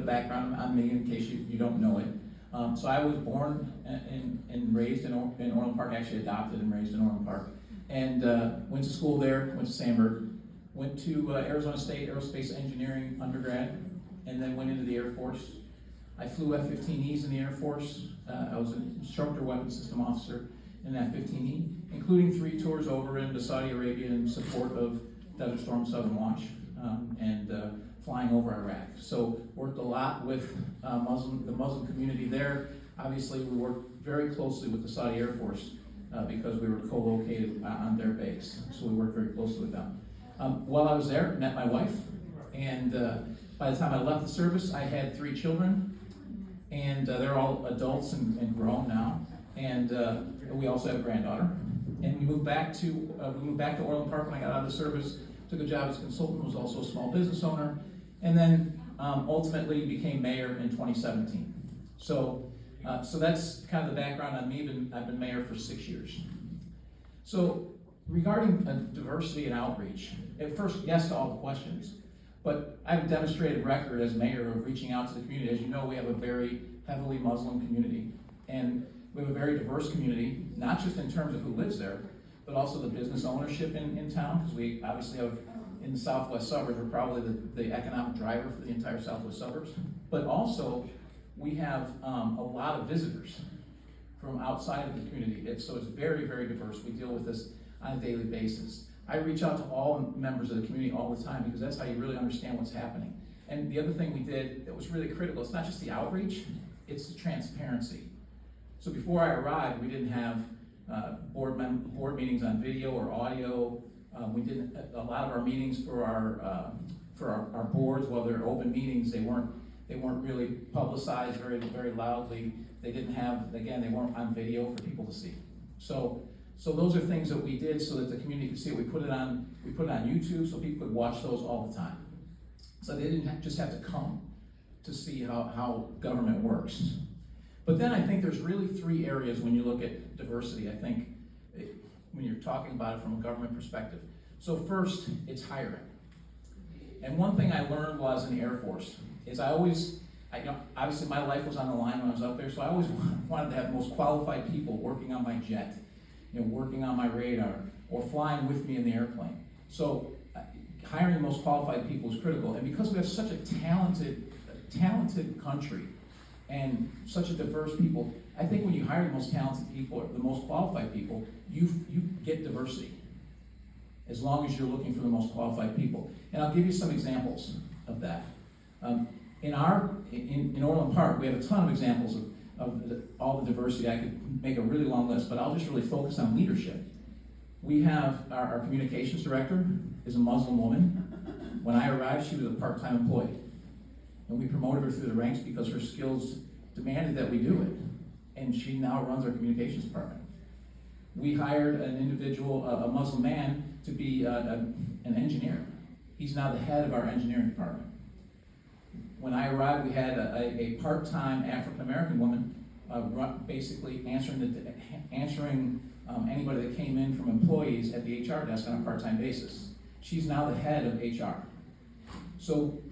of background on me in case you don't know it. So I was born and raised in Orland Park, actually adopted and raised in Orland Park. And went to school there, went to Sandburg, went to Arizona State Aerospace Engineering undergrad, and then went into the Air Force. I flew F-15Es in the Air Force. I was an instructor weapons system officer in that F-15E, including 3 tours over into Saudi Arabia in support of Desert Storm Southern Watch and flying over Iraq. So worked a lot with the Muslim community there. Obviously, we worked very closely with the Saudi Air Force because we were co-located on their base. So we worked very closely with them. While I was there, met my wife, and by the time I left the service, I had 3 children, and they're all adults and grown now. And we also have a granddaughter. And we moved back to Orland Park when I got out of the service. Took a job as a consultant, was also a small business owner, and then ultimately became mayor in 2017. So that's kind of the background on me. I've been mayor for 6 years. So regarding diversity and outreach, at first, yes to all the questions, but I have a demonstrated record as mayor of reaching out to the community. As you know, we have a very heavily Muslim community, and we have a very diverse community, not just in terms of who lives there, but also the business ownership in town, because we obviously have, in the southwest suburbs, we're probably the economic driver for the entire southwest suburbs. But also, we have a lot of visitors from outside of the community. So it's very, very diverse. We deal with this on a daily basis. I reach out to all members of the community all the time because that's how you really understand what's happening. And the other thing we did that was really critical, it's not just the outreach, it's the transparency. So before I arrived, we didn't have board meetings on video or audio. We didn't, a lot of our meetings for our boards, while they're open meetings, they weren't really publicized very loudly. They didn't have, again, they weren't on video for people to see. So those are things that we did so that the community could see it. We put it on YouTube so people could watch those all the time. So they didn't just have to come to see how government works. But then I think there's really 3 areas when you look at diversity, I think, when you're talking about it from a government perspective. So first, it's hiring. And one thing I learned while I was in the Air Force is obviously my life was on the line when I was up there, so I always wanted to have the most qualified people working on my jet, working on my radar, or flying with me in the airplane. So hiring the most qualified people is critical. And because we have such a talented country and such a diverse people, I think when you hire the most talented people, or the most qualified people, you get diversity, as long as you're looking for the most qualified people. And I'll give you some examples of that. In Orland Park, we have a ton of examples of all the diversity. I could make a really long list, but I'll just really focus on leadership. We have our communications director is a Muslim woman. When I arrived, she was a part-time employee. And we promoted her through the ranks because her skills demanded that we do it. And she now runs our communications department. We hired an individual, a Muslim man, to be an engineer. He's now the head of our engineering department. When I arrived, we had a part-time African-American woman basically answering anybody that came in from employees at the HR desk on a part-time basis. She's now the head of HR. So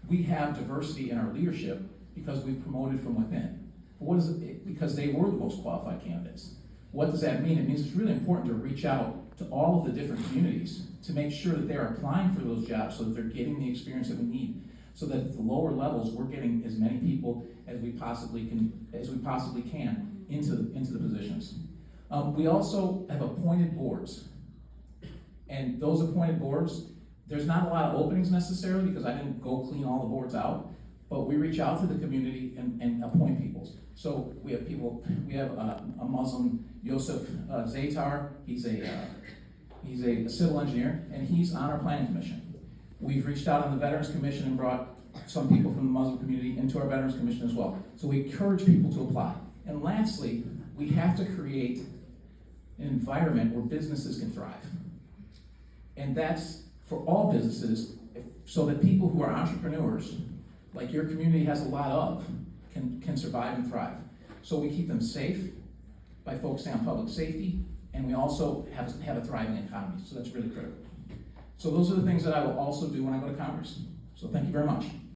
we have diversity in our leadership because we've promoted from within. But what is it? Because they were the most qualified candidates. What does that mean? It means it's really important to reach out to all of the different communities to make sure that they're applying for those jobs so that they're getting the experience that we need. So that at the lower levels, we're getting as many people as we possibly can into the positions. We also have appointed boards. And those appointed boards, there's not a lot of openings necessarily because I didn't go clean all the boards out, but we reach out to the community and appoint people. So we have a Muslim, Yosef Zaytar. He's a civil engineer, and he's on our planning commission. We've reached out on the Veterans Commission and brought some people from the Muslim community into our Veterans Commission as well. So we encourage people to apply. And lastly, we have to create an environment where businesses can thrive. And that's for all businesses, so that people who are entrepreneurs, like your community has a lot of, can survive and thrive. So we keep them safe by focusing on public safety, and we also have a thriving economy. So that's really critical. So those are the things that I will also do when I go to Congress. So thank you very much.